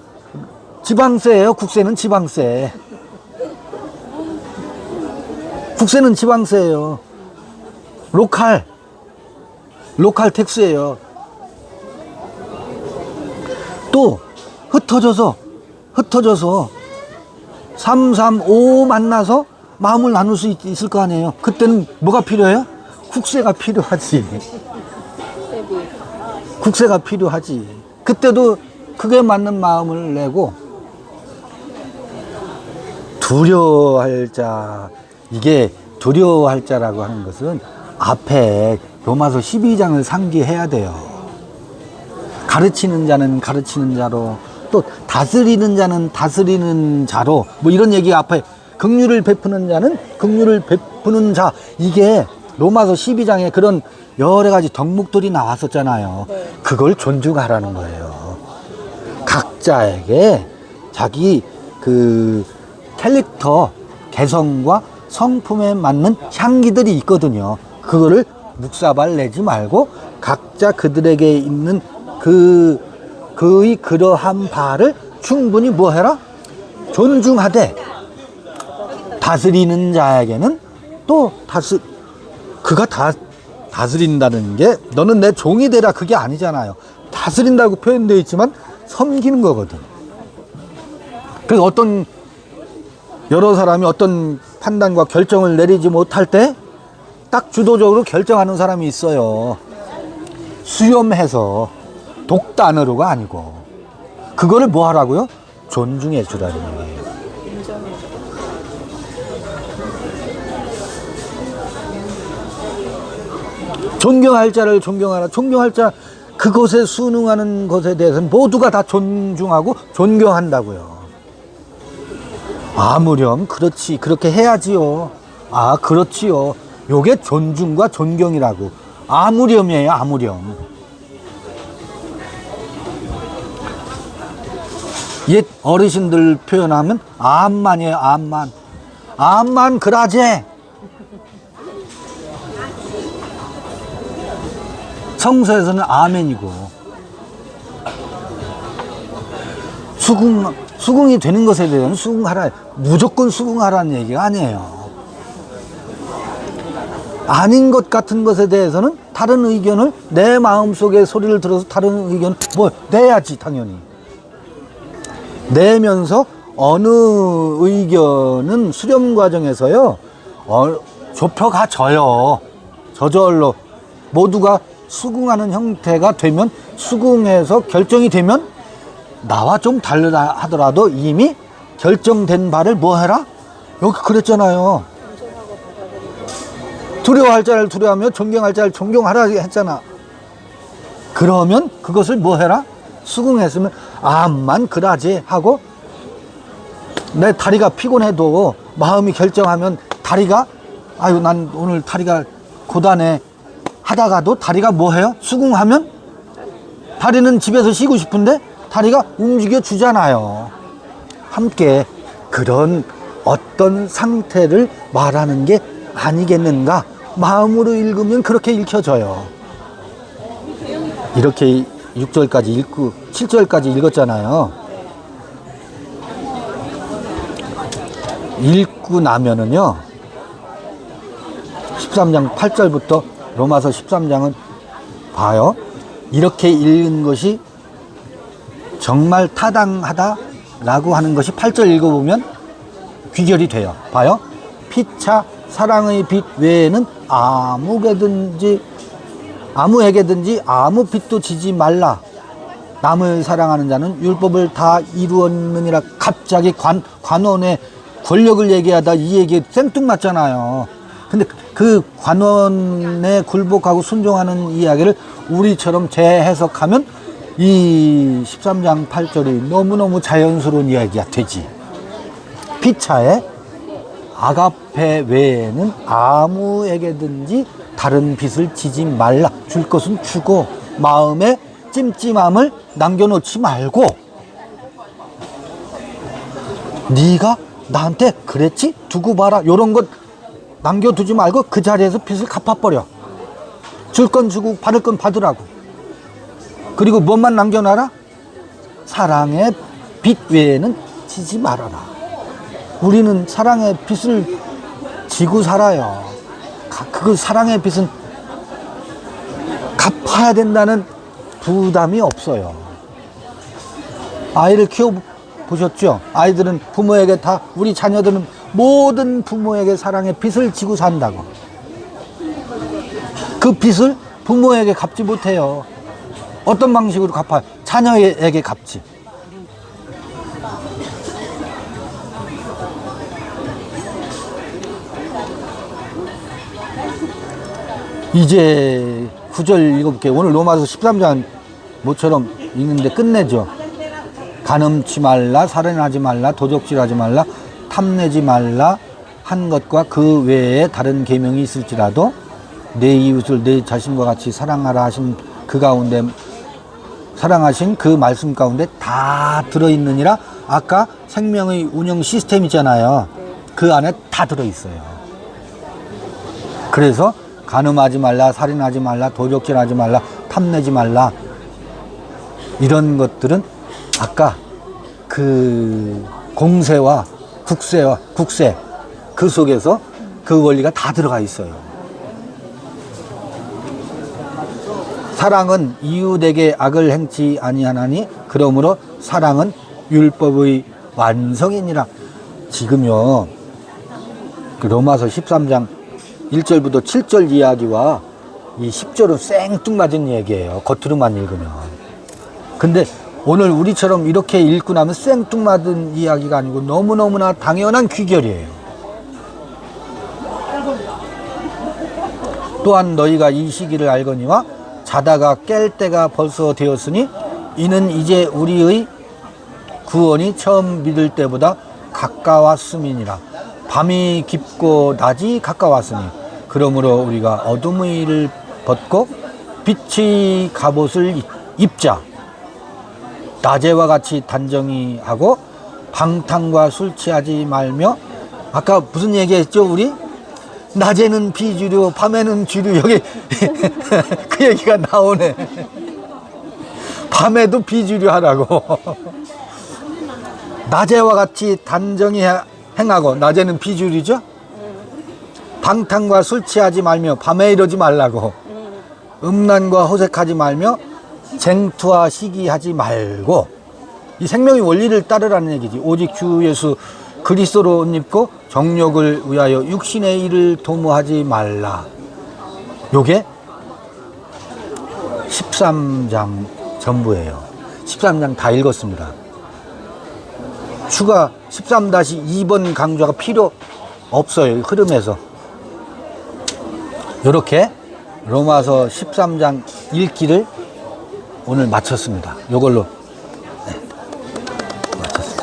지방세예요. 국세는 지방세. 국세는 지방세예요. 로컬 텍스예요. 또 흩어져서 3, 3, 5 만나서 마음을 나눌 수 있을 거 아니에요. 그때는 뭐가 필요해요? 국세가 필요하지. 국세가 필요하지. 그때도 그게 맞는 마음을 내고, 두려워할 자, 이게 두려워할 자라고 하는 것은 앞에 로마서 12장을 상기해야 돼요. 가르치는 자는 가르치는 자로, 또 다스리는 자는 다스리는 자로, 뭐 이런 얘기 앞에, 긍휼을 베푸는 자는 긍휼을 베푸는 자, 이게 로마서 12장에 그런 여러 가지 덕목들이 나왔었잖아요. 그걸 존중하라는 거예요. 각자에게 자기 그 캐릭터, 개성과 성품에 맞는 향기들이 있거든요. 그거를 묵사발 내지 말고 각자 그들에게 있는 그의 그러한 바를 충분히 뭐 해라? 존중하되, 다스리는 자에게는 또 그가 다스린다는 게 너는 내 종이 되라, 그게 아니잖아요. 다스린다고 표현되어 있지만 섬기는 거거든. 그래서 여러 사람이 어떤 판단과 결정을 내리지 못할 때 딱 주도적으로 결정하는 사람이 있어요. 수염해서 독단으로가 아니고, 그거를 뭐 하라고요? 존중해 주라는 얘기예요. 존경할 자를 존경하라. 존경할 자, 그것에 순응하는 것에 대해서는 모두가 다 존중하고 존경한다고요. 아무렴, 그렇지, 그렇게 해야지요. 아, 그렇지요. 요게 존중과 존경이라고. 아무렴이에요, 아무렴. 옛 어르신들 표현하면 암만이에요, 암만. 암만 그라제. 성서에서는 아멘이고, 수긍이 되는 것에 대해서는 수긍하라, 무조건 수긍하라는 얘기가 아니에요. 아닌 것 같은 것에 대해서는 다른 의견을, 내 마음속에 소리를 들어서 다른 의견 내야지. 당연히 내면서 어느 의견은 수렴 과정에서요 좁혀가져요. 저절로 모두가 수긍하는 형태가 되면, 수긍해서 결정이 되면 나와 좀 다르다 하더라도 이미 결정된 바를 뭐 해라? 여기 그랬잖아요. 두려워할 자를 두려워하며 존경할 자를 존경하라 했잖아. 그러면 그것을 뭐 해라? 수긍했으면 암만 그라지 하고, 내 다리가 피곤해도 마음이 결정하면 다리가, 아유 난 오늘 다리가 고단해 하다가도 다리가 뭐 해요? 수긍하면 다리는 집에서 쉬고 싶은데 다리가 움직여 주잖아요. 함께 그런 어떤 상태를 말하는 게 아니겠는가? 마음으로 읽으면 그렇게 읽혀져요. 이렇게 6절까지 읽고 7절까지 읽었잖아요. 읽고 나면은요 13장 8절부터 로마서 13장은 봐요. 이렇게 읽은 것이 정말 타당하다라고 하는 것이 8절 읽어보면 귀결이 돼요. 봐요. 피차 사랑의 빛 외에는 아무에게든지 아무 빛도 지지 말라. 남을 사랑하는 자는 율법을 다 이루었느니라. 갑자기 관원의 권력을 얘기하다 이 얘기 생뚱맞잖아요. 근데 그 관원에 굴복하고 순종하는 이야기를 우리처럼 재해석하면 이 13장 8절이 너무너무 자연스러운 이야기가 되지. 피차에 아가페 외에는 아무에게든지 다른 빚을 지지 말라. 줄 것은 주고 마음에 찜찜함을 남겨놓지 말고, 네가 나한테 그랬지? 두고 봐라. 요런 것 남겨두지 말고 그 자리에서 빚을 갚아버려. 줄 건 주고 받을 건 받으라고. 그리고 뭐만 남겨놔라? 사랑의 빚 외에는 지지 말아라. 우리는 사랑의 빚을 지고 살아요. 그 사랑의 빚은 갚아야 된다는 부담이 없어요. 아이를 키워보셨죠? 아이들은 부모에게 다, 우리 자녀들은 모든 부모에게 사랑의 빚을 지고 산다고. 그 빚을 부모에게 갚지 못해요. 어떤 방식으로 갚아요? 자녀에게 갚지. 이제 9절 읽어볼게요. 오늘 로마서 13장 모처럼 읽는데 끝내죠. 간음치 말라, 살인하지 말라, 도적질하지 말라, 탐내지 말라 한 것과 그 외에 다른 계명이 있을지라도 내 이웃을 내 자신과 같이 사랑하라 하신 그 가운데, 사랑하신 그 말씀 가운데 다 들어있느니라. 아까 생명의 운영 시스템 있잖아요. 그 안에 다 들어있어요. 그래서 간음하지 말라, 살인하지 말라, 도적질하지 말라, 탐내지 말라, 이런 것들은 아까 그 공세와 국세 그 속에서 그 원리가 다 들어가 있어요. 사랑은 이웃에게 악을 행치 아니하나니 그러므로 사랑은 율법의 완성이니라. 지금요, 그 로마서 13장 1절부터 7절 이야기와 이 10절은 생뚱맞은 얘기예요. 겉으로만 읽으면. 근데 오늘 우리처럼 이렇게 읽고 나면 생뚱맞은 이야기가 아니고 너무너무나 당연한 귀결이에요. 또한 너희가 이 시기를 알거니와 자다가 깰 때가 벌써 되었으니 이는 이제 우리의 구원이 처음 믿을 때보다 가까웠음이니라. 밤이 깊고 낮이 가까웠으니 그러므로 우리가 어둠의 일을 벗고 빛의 갑옷을 입자. 낮에와 같이 단정히 하고 방탕과 술 취하지 말며. 아까 무슨 얘기했죠 우리? 낮에는 비주류, 밤에는 주류. 여기 그 얘기가 나오네. 밤에도 비주류 하라고. 낮에와 같이 단정히 행하고, 낮에는 비주류죠. 방탕과 술 취하지 말며, 밤에 이러지 말라고. 음란과 호색하지 말며 쟁투와 시기하지 말고. 이 생명의 원리를 따르라는 얘기지. 오직 주 예수 그리스도로 옷 입고 정욕을 위하여 육신의 일을 도모하지 말라. 요게 13장 전부예요. 13장 다 읽었습니다. 추가 13-2번 강조가 필요 없어요. 흐름에서. 이렇게 로마서 13장 읽기를 오늘 마쳤습니다. 이걸로